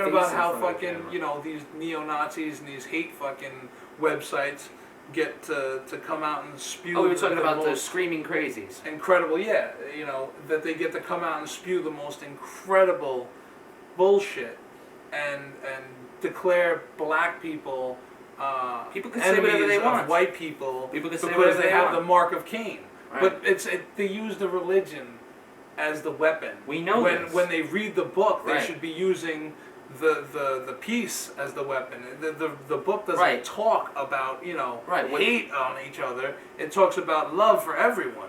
about how fucking, you know, these neo-Nazis and these hate fucking websites get to come out and spew. Oh, we were talking about the screaming crazies. Incredible, yeah. You know, that they get to come out and spew the most incredible bullshit and declare black people people can say whatever they want. White people, people can say because they have want. the mark of Cain. Right. But they use the religion as the weapon. We know when they read the book, they right. should be using the peace as the weapon. The book doesn't right. talk about, you know, right. hate on each other. It talks about love for everyone.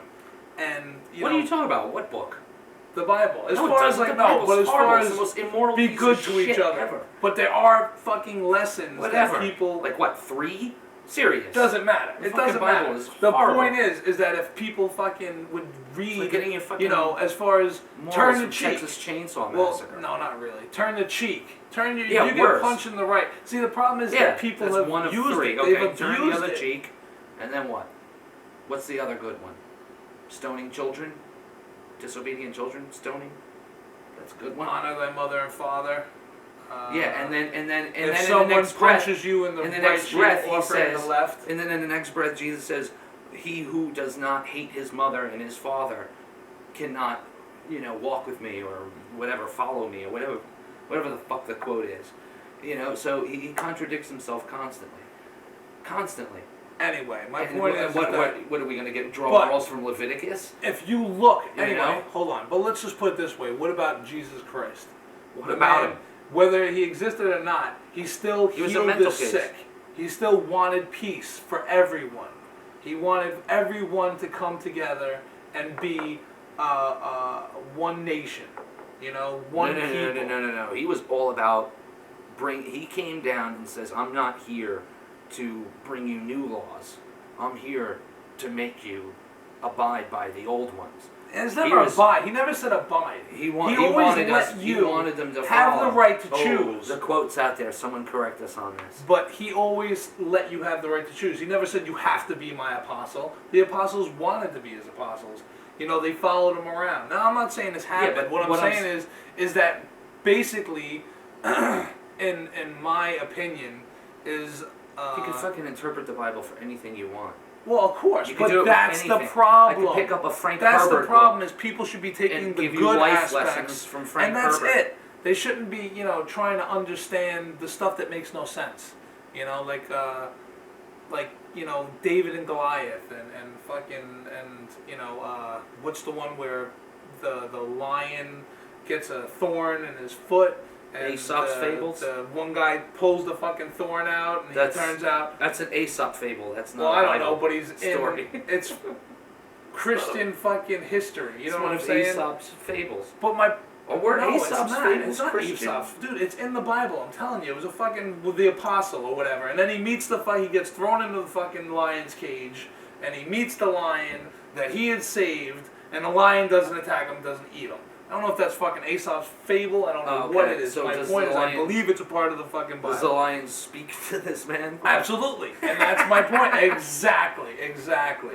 And what are you talking about? What book? The Bible. As no, far as like no, but as far as the most immoral be good to each other. Ever. But there are fucking lessons that people like what 3? Serious. Doesn't matter. It doesn't matter. The point is that if people fucking would read, like getting your fucking, you know, as far as turn the cheek. Texas Chainsaw Massacre. Well, no, not really. Turn the cheek. Turn your. Yeah, you get punched in the right. See, the problem is that people that's have one of used 3. it. Okay, they've turn abused the other it. cheek, and then what? What's the other good one? Stoning children, disobedient children, stoning. That's a good one. Honor thy mother and father. Yeah, and then if someone in the next punches you in the next breath, he says, in the left. And then in the next breath, Jesus says, "He who does not hate his mother and his father cannot, you know, walk with me or whatever, follow me or whatever the fuck the quote is, you know." So he contradicts himself constantly. Anyway, my point is what are we going to draw laws from Leviticus? If you look, anyway, hold on. But let's just put it this way: what about Jesus Christ? What about him? Whether he existed or not, he still healed the sick. He still wanted peace for everyone. He wanted everyone to come together and be one nation. You know, one people. No. He was all about he came down and says, "I'm not here to bring you new laws. I'm here to make you abide by the old ones." And it's never abide. He never said abide. He wanted them to have the right to choose. The quote's out there. Someone correct us on this. But he always let you have the right to choose. He never said you have to be my apostle. The apostles wanted to be his apostles. You know, they followed him around. Now, I'm not saying this happened. Yeah, but what I'm saying is that basically, in my opinion, is... you can fucking interpret the Bible for anything you want. Well, of course, but that's the problem. I could pick up a Frank That's Herbert the problem book is people should be taking the give you good life aspects, lessons from Frank and that's Herbert. it. They shouldn't be, you know, trying to understand the stuff that makes no sense. You know, like you know, David and Goliath, and you know, what's the one where the lion gets a thorn in his foot. And Aesop's fables. The one guy pulls the fucking thorn out, and it turns out that's an Aesop fable. That's not. Well, I don't know, but he's story. It's Christian fucking history. You know what I'm saying? It's one of Aesop's fables. But my Aesop's fables. It's not Aesop, dude. It's in the Bible. I'm telling you, it was a fucking with the apostle or whatever. And then he meets he gets thrown into the fucking lion's cage, and he meets the lion that he had saved, and the lion doesn't attack him, doesn't eat him. I don't know if that's fucking Aesop's fable. I don't know what it is. So my point is, I believe it's a part of the fucking Bible. Does the lion speak to this man? Absolutely, and that's my point. Exactly.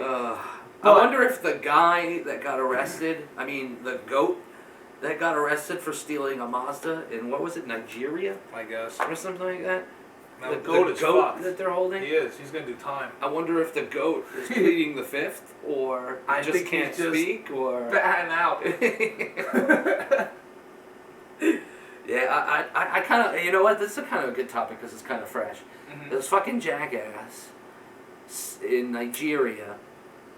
I wonder if the guy that got arrested, the goat that got arrested for stealing a Mazda in, what was it, Nigeria? I guess. Or something like that. Now, the goat is fucked. That they're holding? He is. He's going to do time. I wonder if the goat is pleading the fifth, or just can't speak, or... batting out. Yeah, I kind of... You know what? This is kind of a good topic because it's kind of fresh. Mm-hmm. This fucking jackass in Nigeria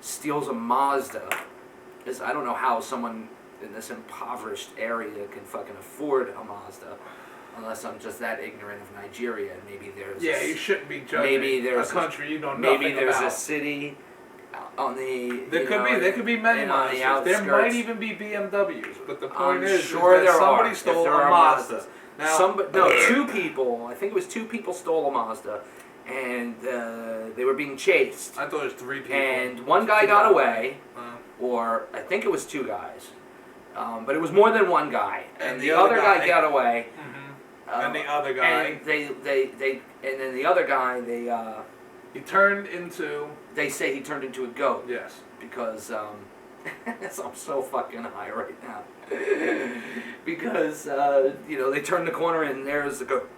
steals a Mazda. I don't know how someone in this impoverished area can fucking afford a Mazda. Unless I'm just that ignorant of Nigeria, and maybe there's you shouldn't be judging a country you don't know nothing about. Maybe there's a city on the there could be many Mazdas. There might even be BMWs, but the point is that somebody stole a Mazda. Now, 2 people. I think it was 2 people stole a Mazda, and they were being chased. I thought it was 3 people. And one guy got away, or I think it was 2 guys, but it was more than one guy. And the other guy got away. And the other guy. And then the other guy, he turned into... They say he turned into a goat. Yes. Because, I'm so fucking high right now. because they turned the corner and there's the goat.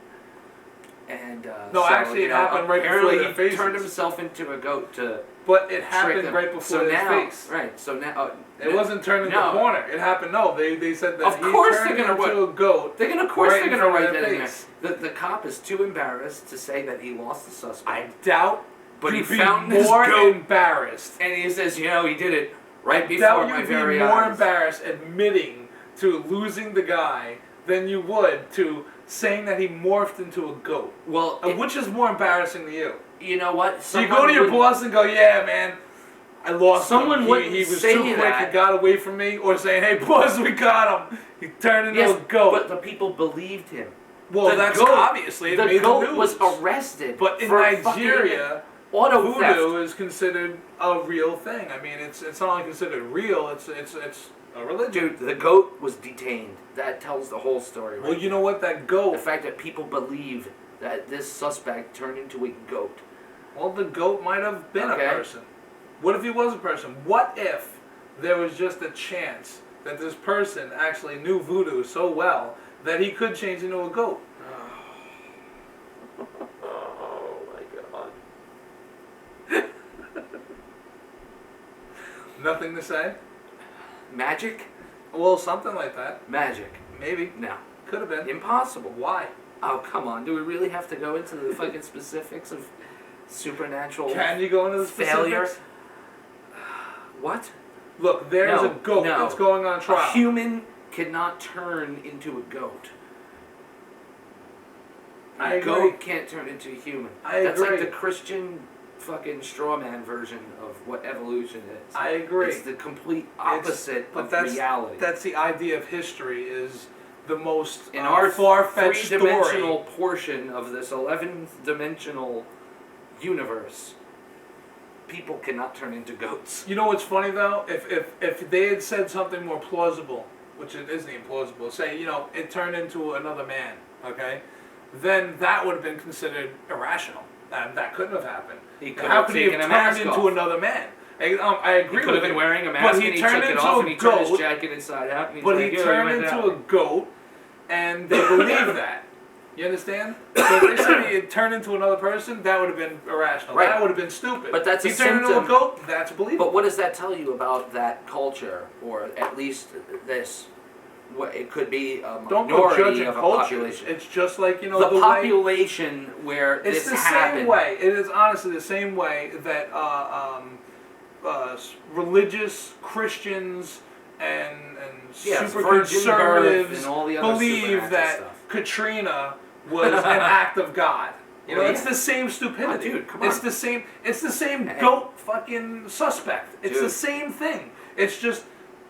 And No, actually, it happened right before apparently their he faces. turned himself into a goat to. But it trick happened them. right before So his now, face. right? So now It wasn't turned into no. the corner. It happened. No, they said that Of he course turned they're gonna into a goat. They're of course right they're in gonna front write of that in their there. face. The cop is too embarrassed to say that he lost the suspect. I doubt. But he you'd be found this more goat. embarrassed. And he says, he did it right I before doubt my you'd very be more eyes. embarrassed admitting to losing the guy than you would to saying that he morphed into a goat. Well, Which is more embarrassing to you? you know what? So you go to your boss and go, "Yeah, man, I lost Someone him. wouldn't He was say too quick. that. He got away from me." Or saying, "Hey, boss, we got him. He turned into a goat." but the people believed him. Well, the that's goat- obviously it The made goat the news. was arrested. But in for Nigeria, auto theft. voodoo is considered a real thing. I mean, it's not only considered real; it's a religion. Dude, the goat was detained. That tells the whole story. Right Well, you know what? That goat. The fact that people believe that this suspect turned into a goat. Well, the goat might have been Okay. a person. What if he was a person? What if there was just a chance that this person actually knew voodoo so well that he could change into a goat? Oh my god. Nothing to say? Magic? Well, something like that. Magic. Maybe. No. Could have been. Impossible. Why? Oh, come on. Do we really have to go into the fucking specifics of supernatural Can you go into the failure? specifics? What? Look, there's No, a goat no. that's going on trial. A human cannot turn into a goat. I A agree. goat can't turn into a human. I That's agree. like the Christian fucking straw man version of what evolution is. I agree. It's the complete opposite But of that's reality. That's the idea of history is the most In our far-fetched story. three-dimensional portion of this 11th-dimensional universe, people cannot turn into goats. You know what's funny though? If they had said something more plausible, which it isn't even plausible, say, it turned into another man, okay? Then that would have been considered irrational. That couldn't have happened. He could How have could he have taken a turned mask into off. another man? I agree He could with have been you. wearing a But mask he and he turned took it into off a and he turned his goat. jacket inside out and he's But like, he "Yo, turned went into out." a goat, and they believe that. You understand? So if they said he had turned into another person, that would have been irrational. Right. That would have been stupid. But that's he a turned into a symptom. goat. That's believable. But what does that tell you about that culture, or at least this? What it could be a Don't go minority judging of a cultures. population. It's just like The way. population where It's this the happened. same way. It is honestly the same way that religious Christians and Yes, super virgin birth conservatives and all the other believe supernatural that stuff. Katrina was an act of God. Well, It's yeah. the same stupidity. Oh, dude, come It's on. the same. It's the same Hey. goat fucking suspect. It's the Dude. same thing. It's just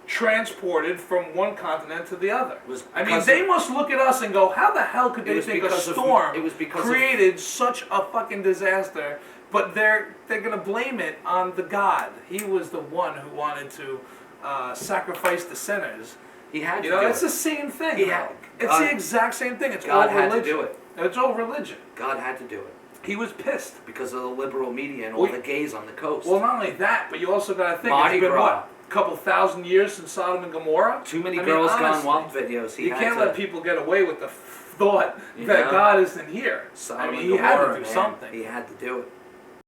transported from one continent to the other. Was I mean, because they of- must look at us and go, "How the hell could It they was think a because of- storm it was because of- created such a fucking disaster?" But they're gonna blame it on the God. He was the one who wanted to sacrifice the sinners. He had to You know, do it's it. the same thing. He though. had- It's God- the exact same thing. It's God all had religion. to do it. It's all religion. God had to do it He was pissed. because of the liberal media and all Well, the gays on the coast. Well, not only that, but you also got to think Mardi it's been Gras. what, a couple thousand years since Sodom and Gomorrah. Too many I mean, girls gone honestly, wild videos. He You had can't to, let people get away with the thought You that know? God isn't here. Sodom I mean, and he had to Gomorrah, do man. something. He had to do it.